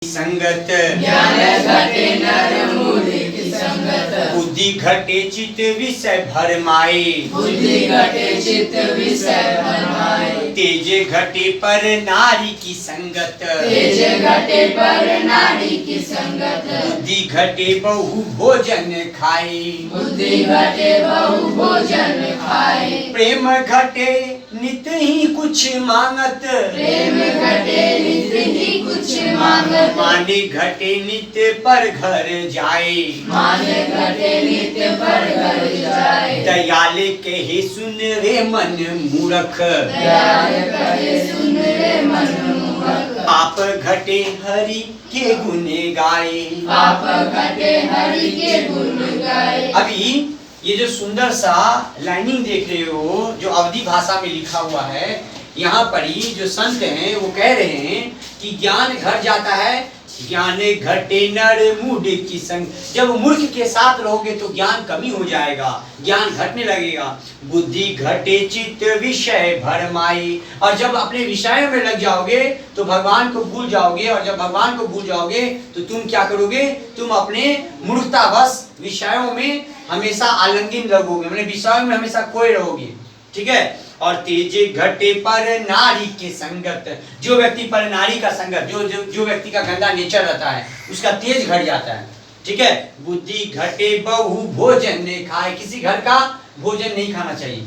संगत ज्ञान घटे नर मूढ़ की संगत। बुद्धि घटे चित्त विषय भरमाए। बुद्धि घटे चित्त विषय भरमाए। तेज घटे पर नारी की संगत। तेज घटे पर नारी की संगत। बुद्धि घटे बहु भोजन खाए। बुद्धि घटे बहु भोजन खाए। प्रेम घटे नित ही कुछ मांगत। प्रेम घटे नित ही कुछ मांगत। माने घटे नित्य पर घर जाए। माने घटे नित्य पर घर जाए। दयाल कहे सुन रे मन मूर्ख। दयाल कहे सुन रे मन मूर्ख। पाप घटे हरि के गुण गाए। पाप घटे हरि के गुण गाए। अभी ये जो सुंदर सा लाइनिंग देख रहे हो, जो अवधी भाषा में लिखा हुआ है, यहाँ पर ही जो संत हैं वो कह रहे हैं कि ज्ञान घट जाता है। ज्ञान घटे नर मूढ़ की संग। जब मूर्ख के साथ रहोगे तो ज्ञान कमी हो जाएगा, ज्ञान घटने लगेगा। बुद्धि घटे चित्त विषय भरमाए। और जब अपने विषयों में लग जाओगे तो भगवान को भूल जाओगे, और जब भगवान को भूल जाओगे तो तुम क्या करोगे? तुम अपने मूर्खतावश विषयों में हमेशा आलंगिन लगोगे, मतलब विषयों में हमेशा खोए रहोगे। ठीक है। और तेज घटे पर नारी के संगत। जो व्यक्ति पर नारी का संगत, जो व्यक्ति का गंदा नेचर रहता है, उसका तेज घट जाता है। ठीक है। बुद्धि घटे बहु भोजन ने खाए। किसी घर का भोजन नहीं खाना चाहिए,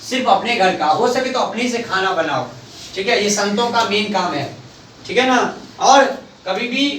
सिर्फ अपने घर का। हो सके तो अपने से खाना बनाओ। ठीक है। ये संतों का मेन काम है। ठीक है ना। और कभी भी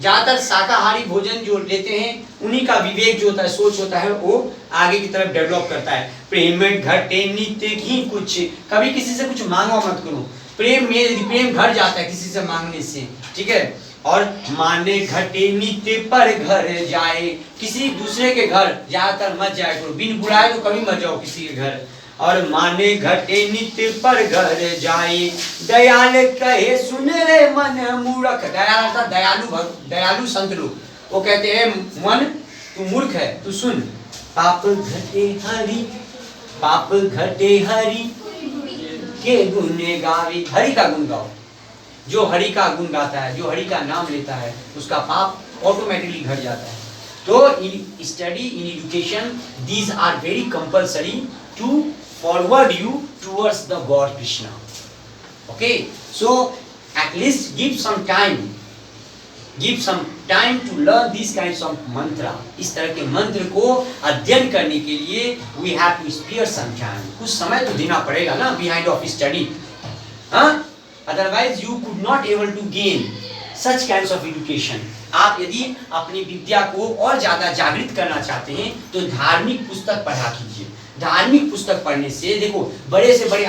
ज्यादातर शाकाहारी भोजन जो लेते हैं उन्हीं का विवेक जो होता है, सोच होता है, वो आगे की तरफ डेवलप करता है। प्रेम घटे नित्य ही कुछ। कभी किसी से कुछ मांगो मत करो। प्रेम घट जाता है किसी से मांगने से। ठीक है। और माने घटे नित्य पर घर जाए। किसी दूसरे के घर ज्यादातर मत जाया करो, बिन बुलाए तो कभी मत जाओ किसी के घर। और माने घटे नित्य पर घर जाए। दयाल कहे सुन रे मन मूर्ख। दयाल था दयालु संत लोग, वो कहते हैं मन तू मूर्ख है, तू सुन। पाप घटे हरि के गुण गावे। हरि का गुण गाओ। जो हरि का गुण गाता है, जो हरि का नाम लेता है, उसका पाप ऑटोमेटिकली घट जाता है। तो in study in education these are very compulsory to forward you towards the God Krishna. Okay, so at least give some time to learn these kinds of mantra. इस तरह के मंत्र को अध्ययन करने के लिए we have to spare some time. कुछ समय तो देना पड़ेगा ना behind of study. हाँ? Otherwise you could not able to gain such kinds of education. आप यदि अपनी विद्या को और ज्यादा जागृत करना चाहते हैं तो धार्मिक पुस्तक पढ़ा कीजिए। धार्मिक पुस्तक पढ़ने से देखो, बड़े से बड़े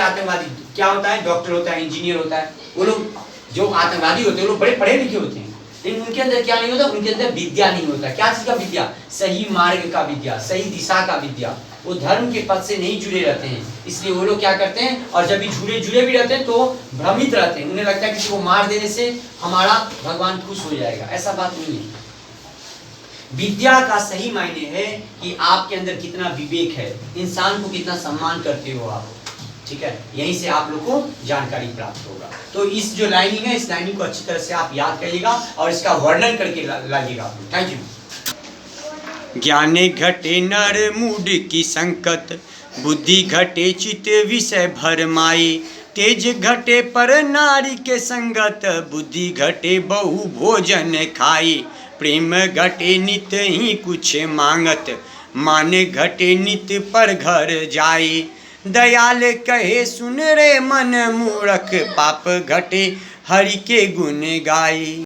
आतंकवादी क्या होता है? डॉक्टर होता है, इंजीनियर होता है। वो लोग जो आतंकवादी होते हैं वो लोग बड़े पढ़े लिखे होते हैं, लेकिन उनके अंदर क्या नहीं होता? उनके अंदर विद्या नहीं होता। क्या चीज का विद्या? सही मार्ग का विद्या, सही दिशा का विद्या। वो धर्म के पद से नहीं जुड़े रहते हैं, इसलिए वो लोग क्या करते हैं? और जब भी जुड़े भी रहते हैं तो भ्रमित रहते हैं। उन्हें लगता है किसी को मार देने से हमारा भगवान खुश हो जाएगा। ऐसा बात नहीं है। विद्या का सही मायने है कि आपके अंदर कितना विवेक है, इंसान को कितना सम्मान करते हो आप। ठीक है। यहीं से आप लोग को जानकारी प्राप्त होगा। तो इस जो लाइनिंग है, इस लाइनिंग को अच्छी तरह से आप याद करिएगा और इसका वर्णन करके लाइएगा। Thank you. ज्ञाने घटे नर मूढ़ की संकट। बुद्धि घटे चित्त विषय भरमाए। तेज घटे पर नारी के संगत। बुद्धि घटे बहु भोजन खाए। प्रेम घटे नित ही कुछ मांगत। माने घटे नित पर घर जाए। दयाल कहे सुन रे मन मूर्ख। पाप घटे हरि के गुण गाए।